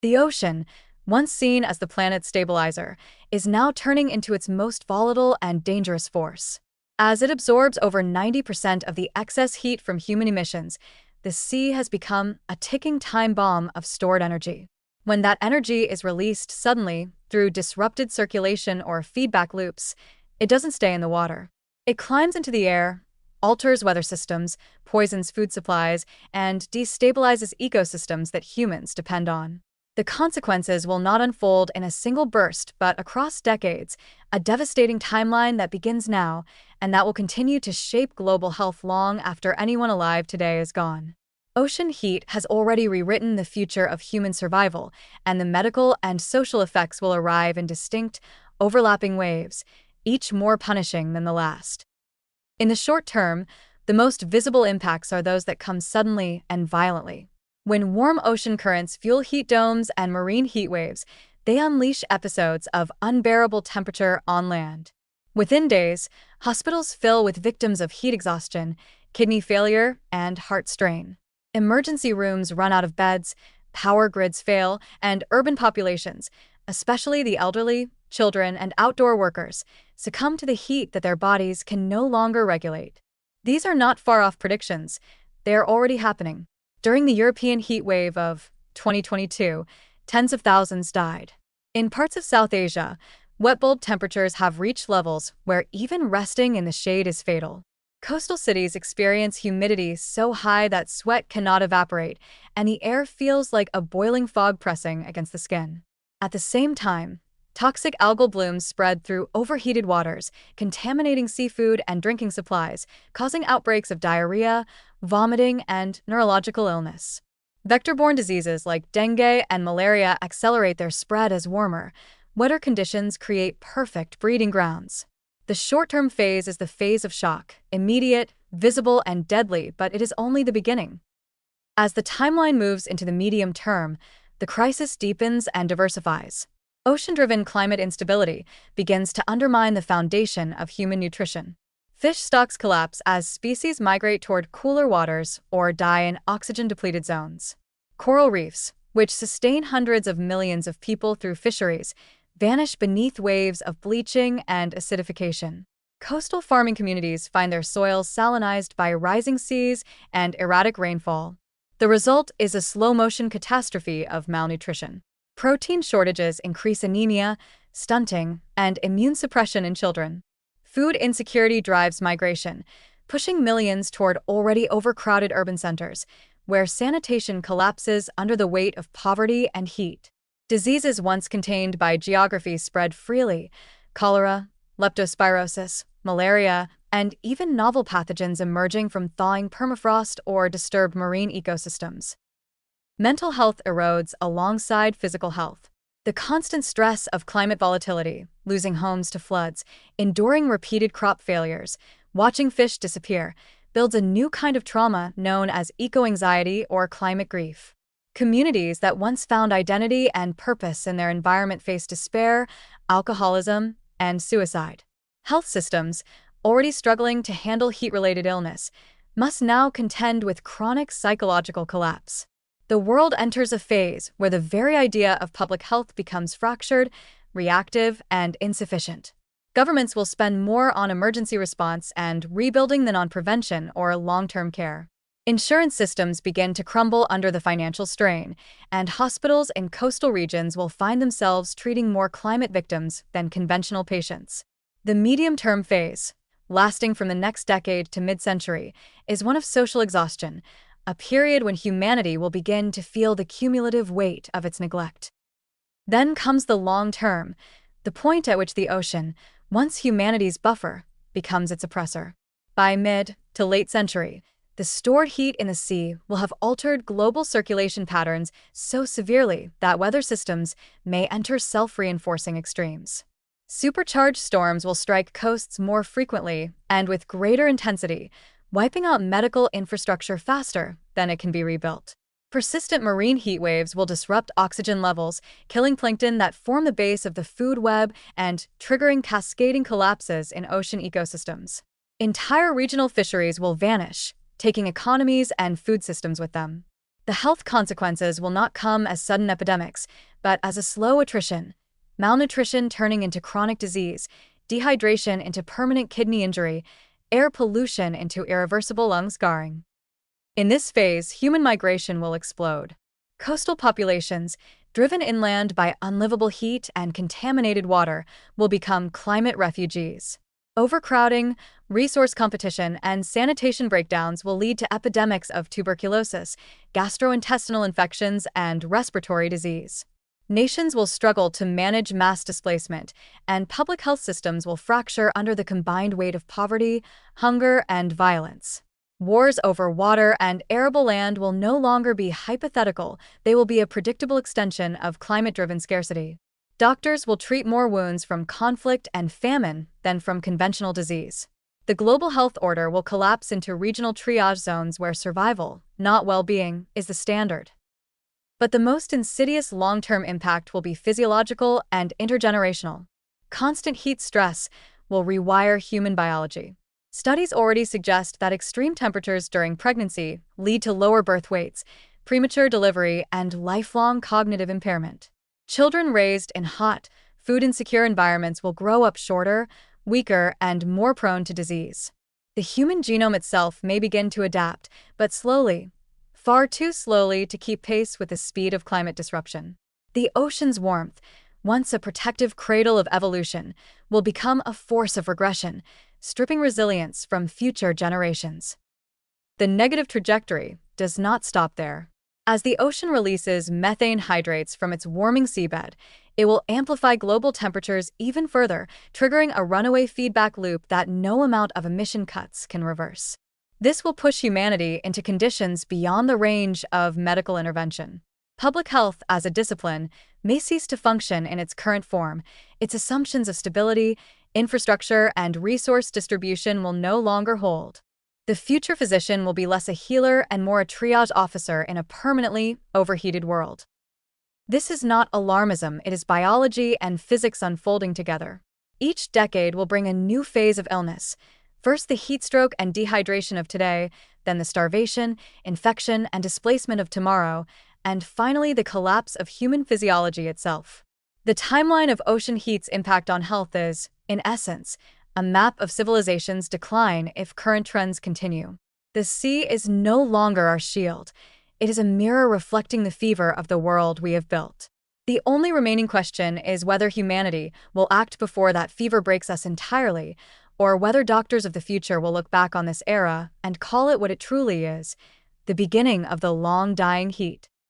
The ocean, once seen as the planet's stabilizer, is now turning into its most volatile and dangerous force. As it absorbs over 90% of the excess heat from human emissions, the sea has become a ticking time bomb of stored energy. When that energy is released suddenly through disrupted circulation or feedback loops, it doesn't stay in the water. It climbs into the air, alters weather systems, poisons food supplies, and destabilizes ecosystems that humans depend on. The consequences will not unfold in a single burst, but across decades, a devastating timeline that begins now and that will continue to shape global health long after anyone alive today is gone. Ocean heat has already rewritten the future of human survival, and the medical and social effects will arrive in distinct, overlapping waves, each more punishing than the last. In the short term, the most visible impacts are those that come suddenly and violently. When warm ocean currents fuel heat domes and marine heat waves, they unleash episodes of unbearable temperature on land. Within days, hospitals fill with victims of heat exhaustion, kidney failure, and heart strain. Emergency rooms run out of beds, power grids fail, and urban populations, especially the elderly, children, and outdoor workers, succumb to the heat that their bodies can no longer regulate. These are not far-off predictions. They are already happening. During the European heat wave of 2022, tens of thousands died. In parts of South Asia, wet bulb temperatures have reached levels where even resting in the shade is fatal. Coastal cities experience humidity so high that sweat cannot evaporate, and the air feels like a boiling fog pressing against the skin. At the same time, toxic algal blooms spread through overheated waters, contaminating seafood and drinking supplies, causing outbreaks of diarrhea, vomiting, and neurological illness. Vector-borne diseases like dengue and malaria accelerate their spread as warmer, wetter conditions create perfect breeding grounds. The short-term phase is the phase of shock, immediate, visible, and deadly, but it is only the beginning. As the timeline moves into the medium term, the crisis deepens and diversifies. Ocean-driven climate instability begins to undermine the foundation of human nutrition. Fish stocks collapse as species migrate toward cooler waters or die in oxygen-depleted zones. Coral reefs, which sustain hundreds of millions of people through fisheries, vanish beneath waves of bleaching and acidification. Coastal farming communities find their soils salinized by rising seas and erratic rainfall. The result is a slow-motion catastrophe of malnutrition. Protein shortages increase anemia, stunting, and immune suppression in children. Food insecurity drives migration, pushing millions toward already overcrowded urban centers, where sanitation collapses under the weight of poverty and heat. Diseases once contained by geography spread freely: cholera, leptospirosis, malaria, and even novel pathogens emerging from thawing permafrost or disturbed marine ecosystems. Mental health erodes alongside physical health. The constant stress of climate volatility, losing homes to floods, enduring repeated crop failures, watching fish disappear, builds a new kind of trauma known as eco-anxiety or climate grief. Communities that once found identity and purpose in their environment face despair, alcoholism, and suicide. Health systems, already struggling to handle heat-related illness, must now contend with chronic psychological collapse. The world enters a phase where the very idea of public health becomes fractured, reactive, and insufficient. Governments will spend more on emergency response and rebuilding than on prevention or long-term care. Insurance systems begin to crumble under the financial strain, and hospitals in coastal regions will find themselves treating more climate victims than conventional patients. The medium-term phase, lasting from the next decade to mid-century, is one of social exhaustion, a period when humanity will begin to feel the cumulative weight of its neglect. Then comes the long term, the point at which the ocean, once humanity's buffer, becomes its oppressor. By mid to late century, the stored heat in the sea will have altered global circulation patterns so severely that weather systems may enter self-reinforcing extremes. Supercharged storms will strike coasts more frequently and with greater intensity, wiping out medical infrastructure faster than it can be rebuilt. Persistent marine heat waves will disrupt oxygen levels, killing plankton that form the base of the food web and triggering cascading collapses in ocean ecosystems. Entire regional fisheries will vanish, taking economies and food systems with them. The health consequences will not come as sudden epidemics, but as a slow attrition, malnutrition turning into chronic disease, dehydration into permanent kidney injury, air pollution into irreversible lung scarring. In this phase, human migration will explode. Coastal populations, driven inland by unlivable heat and contaminated water, will become climate refugees. Overcrowding, resource competition, and sanitation breakdowns will lead to epidemics of tuberculosis, gastrointestinal infections, and respiratory disease. Nations will struggle to manage mass displacement, and public health systems will fracture under the combined weight of poverty, hunger, and violence. Wars over water and arable land will no longer be hypothetical, they will be a predictable extension of climate-driven scarcity. Doctors will treat more wounds from conflict and famine than from conventional disease. The global health order will collapse into regional triage zones where survival, not well-being, is the standard. But the most insidious long-term impact will be physiological and intergenerational. Constant heat stress will rewire human biology. Studies already suggest that extreme temperatures during pregnancy lead to lower birth weights, premature delivery, and lifelong cognitive impairment. Children raised in hot, food-insecure environments will grow up shorter, weaker, and more prone to disease. The human genome itself may begin to adapt, but slowly, far too slowly to keep pace with the speed of climate disruption. The ocean's warmth, once a protective cradle of evolution, will become a force of regression, stripping resilience from future generations. The negative trajectory does not stop there. As the ocean releases methane hydrates from its warming seabed, it will amplify global temperatures even further, triggering a runaway feedback loop that no amount of emission cuts can reverse. This will push humanity into conditions beyond the range of medical intervention. Public health as a discipline may cease to function in its current form. Its assumptions of stability, infrastructure, and resource distribution will no longer hold. The future physician will be less a healer and more a triage officer in a permanently overheated world. This is not alarmism, it is biology and physics unfolding together. Each decade will bring a new phase of illness. First the heat stroke and dehydration of today, then the starvation, infection, and displacement of tomorrow, and finally the collapse of human physiology itself. The timeline of ocean heat's impact on health is, in essence, a map of civilization's decline if current trends continue. The sea is no longer our shield. It is a mirror reflecting the fever of the world we have built. The only remaining question is whether humanity will act before that fever breaks us entirely, or whether doctors of the future will look back on this era and call it what it truly is, the beginning of the long-dying heat.